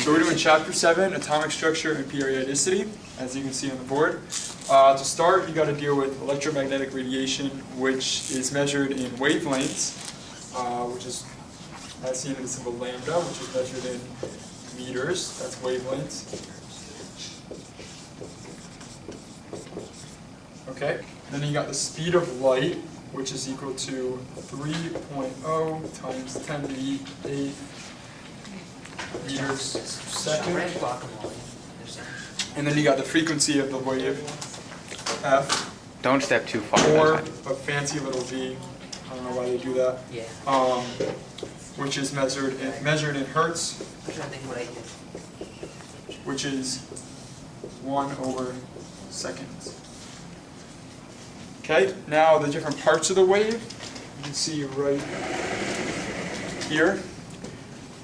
So we're doing chapter 7, atomic structure and periodicity, as you can see on the board. To start, you got to deal with electromagnetic radiation, which is measured in wavelengths, which is as seen in the symbol lambda, which is measured in meters. That's wavelengths. Okay. Then you got the speed of light, which is equal to 3.0 times 10 to the 8 meters per second. And then you got the frequency of the wave, F. Don't step too far. Or a fancy little V. I don't know why they do that. Yeah. Which is measured in hertz, I'm trying to think what I did. which is 1/seconds. Okay, now the different parts of the wave, you can see right here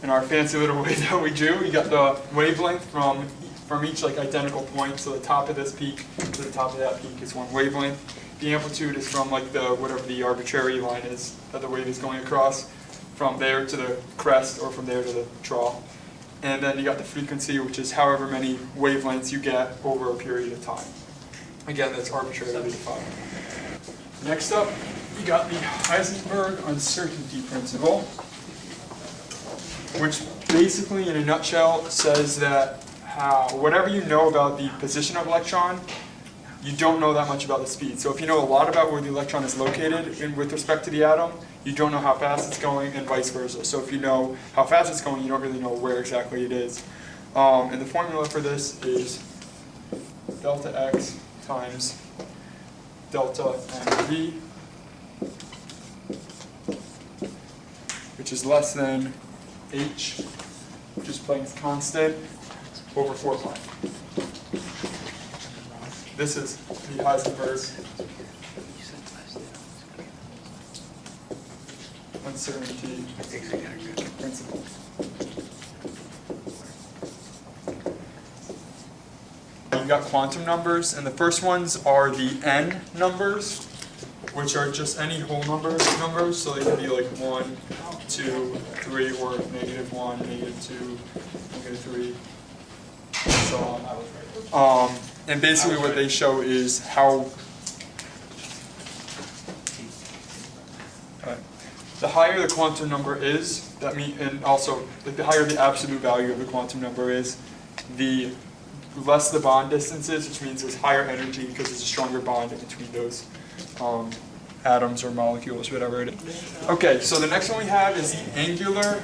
in our fancy little wave that we drew. You got the wavelength from each like identical point. So the top of this peak to the top of that peak is one wavelength. The amplitude is from like whatever the arbitrary line is that the wave is going across, from there to the crest or from there to the trough. And then you got the frequency, which is however many wavelengths you get over a period of time. Again, that's arbitrarily defined. Next up, you got the Heisenberg uncertainty principle, which basically in a nutshell says that whatever you know about the position of electron, you don't know that much about the speed. So if you know a lot about where the electron is located with respect to the atom, you don't know how fast it's going, and vice versa. So if you know how fast it's going, you don't really know where exactly it is. And the formula for this is delta x times delta mv, which is less than h, which is Planck's constant, over 4 pi. This is the Heisenberg uncertainty principle. You've got quantum numbers, and the first ones are the n numbers, which are just any whole numbers, so they can be like 1, 2, 3, or -1, -2, -3, and so on. And basically what they show is how the higher the quantum number is, and also like the higher the absolute value of the quantum number is, the less the bond distance is, which means there's higher energy because there's a stronger bond in between those atoms or molecules, whatever it is. Okay, so the next one we have is the angular.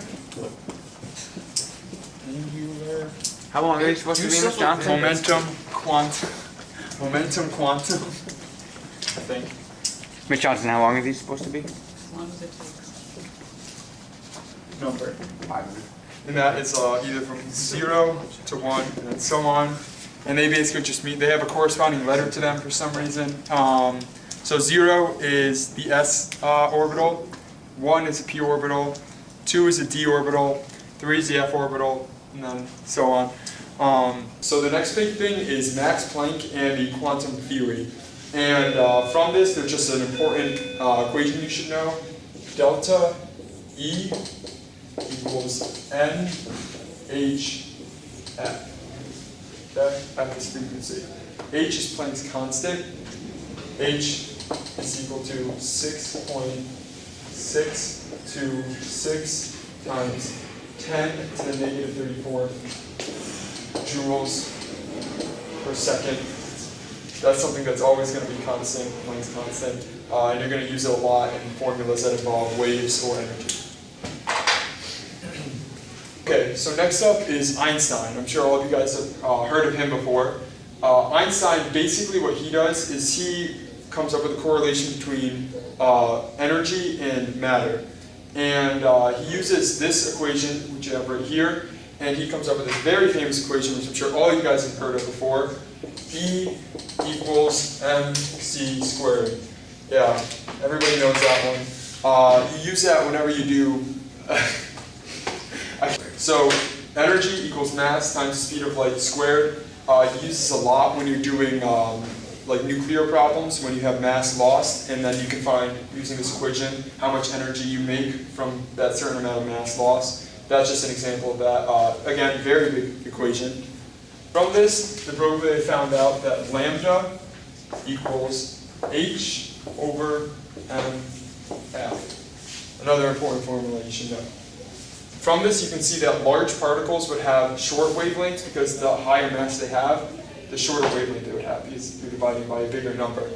How long are you supposed to be, Ms. Johnson? Momentum quantum, I think. Ms. Johnson, how long are these supposed to be? As long as it takes. Number. And that is either from 0 to 1 and then so on. And they basically just they have a corresponding letter to them for some reason. So 0 is the s orbital, 1 is a p orbital, 2 is a d orbital, 3 is the f orbital, and then so on. So the next big thing is Max Planck and the quantum theory. And from this, there's just an important equation you should know. Delta E equals NHF. Okay, at this frequency. H is Planck's constant. H is equal to 6.626 times 10 to the -34 joules per second. That's something that's always going to be constant, Planck's constant, and you're going to use it a lot in formulas that involve waves or energy. Okay, so next up is Einstein. I'm sure all of you guys have heard of him before. Einstein, basically what he does is he comes up with a correlation between energy and matter. And he uses this equation, which you have right here, and he comes up with this very famous equation, which I'm sure all you guys have heard of before. E equals mc squared. Yeah, everybody knows that one. You use that whenever you do. So energy equals mass times the speed of light squared. You use this a lot when you're doing like nuclear problems, when you have mass lost, and then you can find, using this equation, how much energy you make from that certain amount of mass loss. That's just an example of that. Again, very big equation. From this, the Broglie found out that lambda equals h over ml. Another important formula you should know. From this, you can see that large particles would have short wavelengths because the higher mass they have, the shorter wavelength they would have because you're dividing by a bigger number.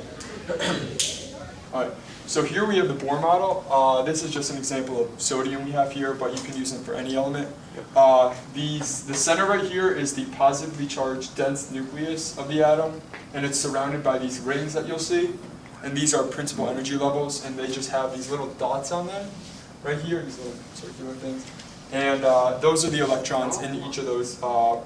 All right. So here we have the Bohr model. This is just an example of sodium we have here, but you can use them for any element. The center right here is the positively charged dense nucleus of the atom, and it's surrounded by these rings that you'll see. And these are principal energy levels, and they just have these little dots on them right here, these little circular things. And those are the electrons in each of those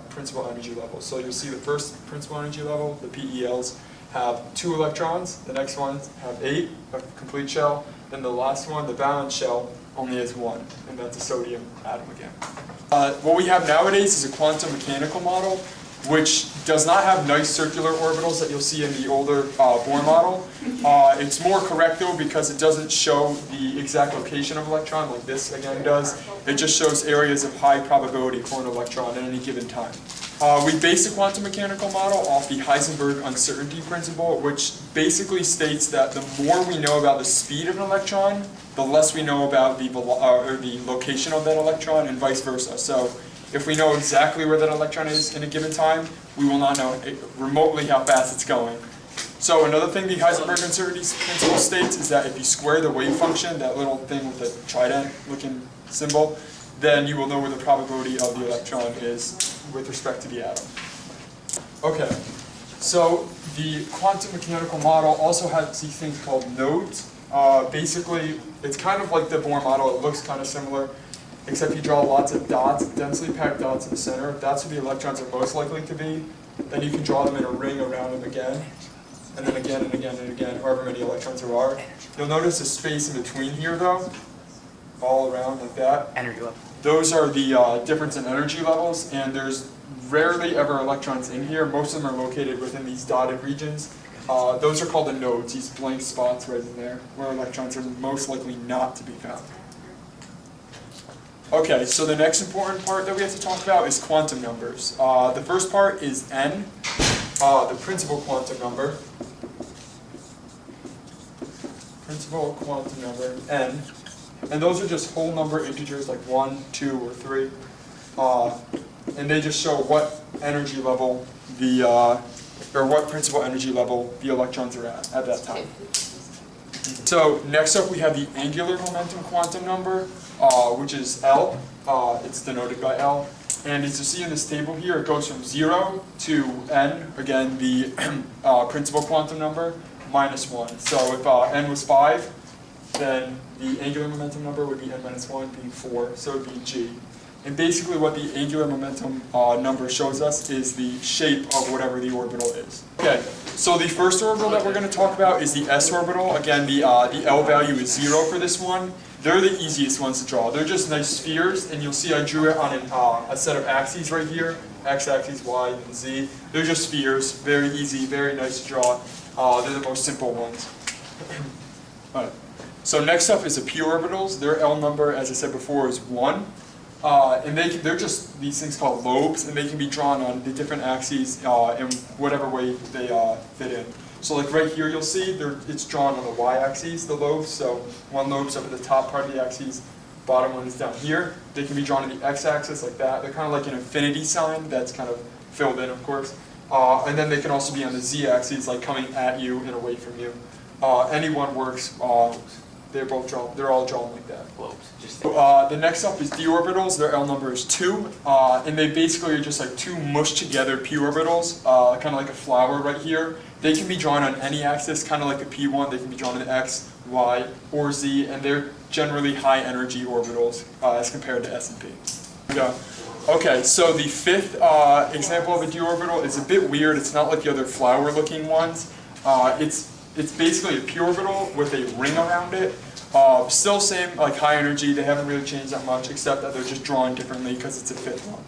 principal energy levels. So you'll see the first principal energy level, the PELs, have 2 electrons, the next ones have 8, a complete shell, then the last one, the valence shell, only has 1, and that's a sodium atom again. What we have nowadays is a quantum mechanical model, which does not have nice circular orbitals that you'll see in the older Bohr model. It's more correct though because it doesn't show the exact location of electron like this again does. It just shows areas of high probability for an electron at any given time. We base the quantum mechanical model off the Heisenberg uncertainty principle, which basically states that the more we know about the speed of an electron, the less we know about the location of that electron, and vice versa. So if we know exactly where that electron is in a given time, we will not know remotely how fast it's going. So another thing the Heisenberg uncertainty principle states is that if you square the wave function, that little thing with the trident looking symbol, then you will know where the probability of the electron is with respect to the atom. Okay, so the quantum mechanical model also has these things called nodes. Basically, it's kind of like the Bohr model. It looks kind of similar, except you draw lots of dots, densely packed dots in the center. That's where the electrons are most likely to be. Then you can draw them in a ring around them again, and then again and again and again, however many electrons there are. You'll notice a space in between here, though, all around like that. Energy level. Those are the difference in energy levels, and there's rarely ever electrons in here. Most of them are located within these dotted regions. Those are called the nodes, these blank spots right in there, where electrons are most likely not to be found. Okay, so the next important part that we have to talk about is quantum numbers. The first part is n, the principal quantum number. Principal quantum number, n. And those are just whole number integers like 1, 2, or 3. And they just show what energy level or what principal energy level the electrons are at that time. So next up we have the angular momentum quantum number, which is L. It's denoted by L. And as you see in this table here, it goes from 0 to n, again the principal quantum number, minus 1. So if n was 5, then the angular momentum number would be n minus 1, being 4, so it would be g. And basically what the angular momentum number shows us is the shape of whatever the orbital is. Okay, so the first orbital that we're going to talk about is the s orbital. Again, the L value is 0 for this one. They're the easiest ones to draw. They're just nice spheres, and you'll see I drew it on a set of axes right here, x-axis, y, and z. They're just spheres, very easy, very nice to draw. They're the most simple ones. All right. So next up is the p orbitals. Their L number, as I said before, is 1. And they're just these things called lobes, and they can be drawn on the different axes in whatever way they fit in. So like right here you'll see it's drawn on the y-axis, the lobes. So one lobe's up at the top part of the axis, bottom one is down here. They can be drawn on the x-axis like that. They're kind of like an infinity sign that's kind of filled in, of course. And then they can also be on the z-axis, like coming at you and away from you. Any one works. They're all drawn like that. The next up is d orbitals. Their L number is 2, and they basically are just like 2 mushed together p orbitals, kind of like a flower right here. They can be drawn on any axis, kind of like a p1. They can be drawn on x, y, or z, and they're generally high energy orbitals as compared to s and p. Yeah. Okay, so the fifth example of a d orbital is a bit weird. It's not like the other flower-looking ones. It's basically a p orbital with a ring around it. Still same, like high energy. They haven't really changed that much, except that they're just drawn differently because it's a fifth one.